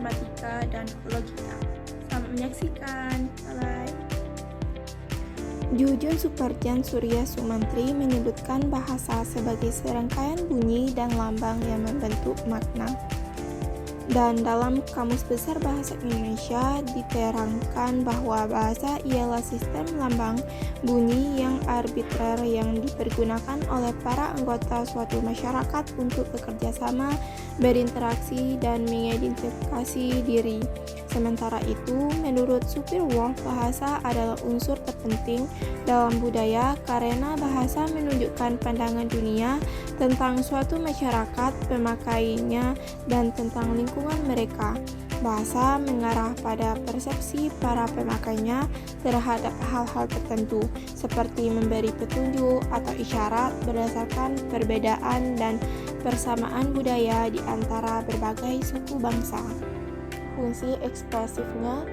matematika, dan logika. Selamat menyaksikan. Bye-bye. Jujun Suparjan Surya Sumantri menyebutkan bahasa sebagai serangkaian bunyi dan lambang yang membentuk makna. Dan dalam Kamus Besar Bahasa Indonesia diterangkan bahwa bahasa ialah sistem lambang bunyi yang arbitrer yang dipergunakan oleh para anggota suatu masyarakat untuk bekerja sama, berinteraksi, dan mengidentifikasi diri. Sementara itu, menurut Sapir-Whorf, bahasa adalah unsur terpenting dalam budaya karena bahasa menunjukkan pandangan dunia tentang suatu masyarakat, pemakainya, dan tentang lingkungan mereka. Bahasa mengarah pada persepsi para pemakainya terhadap hal-hal tertentu, seperti memberi petunjuk atau isyarat berdasarkan perbedaan dan persamaan budaya di antara berbagai suku bangsa. Fungsi ekspresifnya,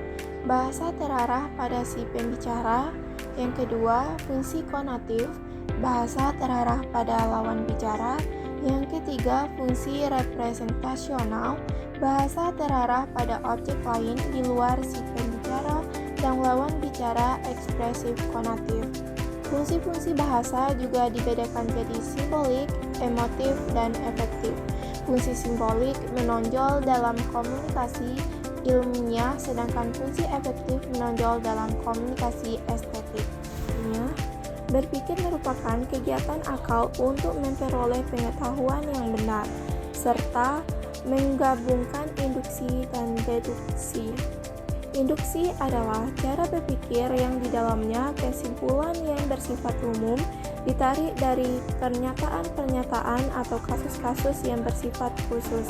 bahasa terarah pada si pembicara. Yang kedua, fungsi konatif, bahasa terarah pada lawan bicara. Yang ketiga, fungsi representasional, bahasa terarah pada objek lain di luar si pembicara dan lawan bicara ekspresif konatif. Fungsi-fungsi bahasa juga dibedakan jadi simbolik, emotif, dan efektif. Fungsi simbolik menonjol dalam komunikasi ilmiah, sedangkan fungsi efektif menonjol dalam komunikasi estetik. Berpikir merupakan kegiatan akal untuk memperoleh pengetahuan yang benar, serta menggabungkan induksi dan deduksi. Induksi adalah cara berpikir yang di dalamnya kesimpulan yang bersifat umum ditarik dari pernyataan-pernyataan atau kasus-kasus yang bersifat khusus.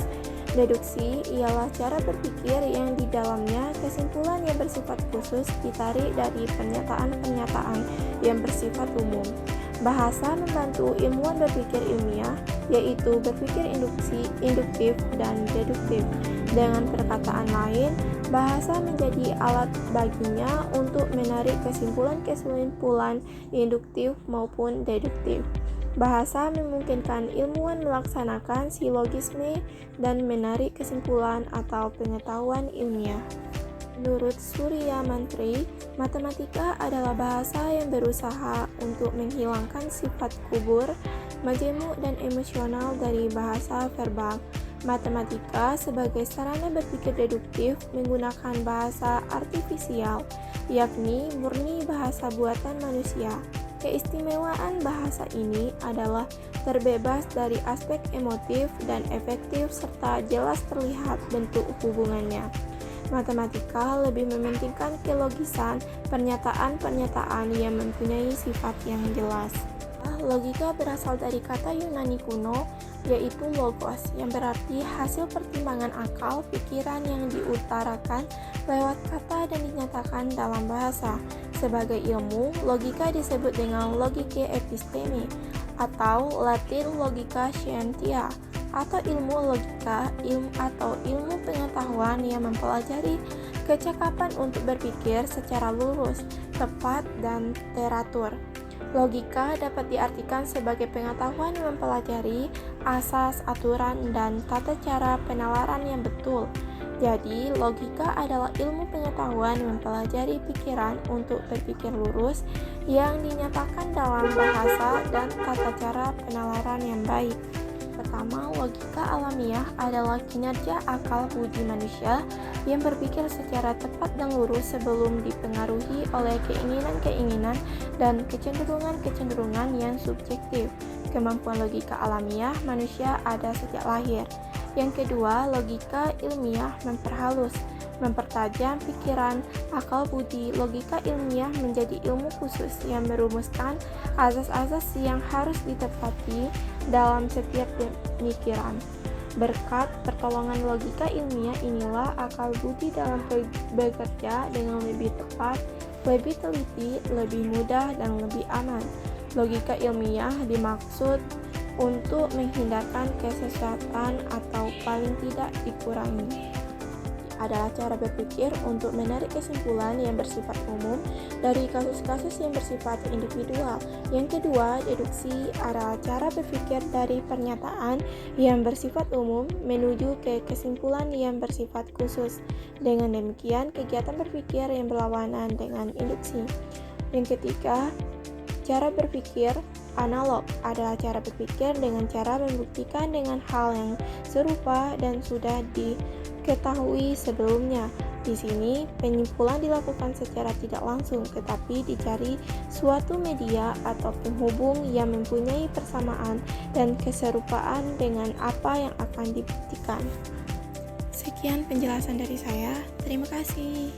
Deduksi ialah cara berpikir yang di dalamnya kesimpulan yang bersifat khusus ditarik dari pernyataan-pernyataan yang bersifat umum. Bahasa membantu ilmuwan berpikir ilmiah, yaitu berpikir induksi, induktif, dan deduktif. Dengan perkataan lain, bahasa menjadi alat baginya untuk menarik kesimpulan-kesimpulan induktif maupun deduktif. Bahasa memungkinkan ilmuwan melaksanakan silogisme dan menarik kesimpulan atau pengetahuan ilmiah. Menurut Surya Mantri, matematika adalah bahasa yang berusaha untuk menghilangkan sifat kubur, majemuk, dan emosional dari bahasa verbal. Matematika sebagai sarana berpikir deduktif menggunakan bahasa artifisial, yakni murni bahasa buatan manusia. Keistimewaan bahasa ini adalah terbebas dari aspek emotif dan efektif serta jelas terlihat bentuk hubungannya. Matematika lebih mementingkan kelogisan pernyataan-pernyataan yang mempunyai sifat yang jelas. Logika berasal dari kata Yunani kuno, yaitu logos, yang berarti hasil pertimbangan akal, pikiran yang diutarakan lewat kata dan dinyatakan dalam bahasa. Sebagai ilmu, logika disebut dengan logike episteme, atau Latin logika scientia, atau ilmu logika, ilmu pengetahuan yang mempelajari kecakapan untuk berpikir secara lurus, tepat, dan teratur. Logika dapat diartikan sebagai pengetahuan yang mempelajari asas, aturan, dan tata cara penalaran yang betul. Jadi, logika adalah ilmu pengetahuan yang mempelajari pikiran untuk berpikir lurus yang dinyatakan dalam bahasa dan tata cara penalaran yang baik. Pertama, logika alamiah adalah kinerja akal budi manusia yang berpikir secara tepat dan lurus sebelum dipengaruhi oleh keinginan-keinginan dan kecenderungan-kecenderungan yang subjektif. Kemampuan logika alamiah manusia ada sejak lahir. Yang kedua, logika ilmiah memperhalus, mempertajam pikiran, akal budi. Logika ilmiah menjadi ilmu khusus yang merumuskan asas-asas yang harus ditepati dalam setiap pemikiran. Berkat pertolongan logika ilmiah inilah akal budi dalam bekerja dengan lebih tepat, lebih teliti, lebih mudah, dan lebih aman. Logika ilmiah dimaksud untuk menghindarkan kesesatan atau paling tidak dikurangi. adalah cara berpikir untuk menarik kesimpulan yang bersifat umum dari kasus-kasus yang bersifat individual. Yang kedua, deduksi adalah cara berpikir dari pernyataan yang bersifat umum menuju ke kesimpulan yang bersifat khusus. Dengan demikian, kegiatan berpikir yang berlawanan dengan induksi. Yang ketiga, cara berpikir analog adalah cara berpikir dengan cara membuktikan dengan hal yang serupa dan sudah diketahui sebelumnya. Di sini, penyimpulan dilakukan secara tidak langsung, tetapi dicari suatu media atau penghubung yang mempunyai persamaan dan keserupaan dengan apa yang akan dibuktikan. Sekian penjelasan dari saya. Terima kasih.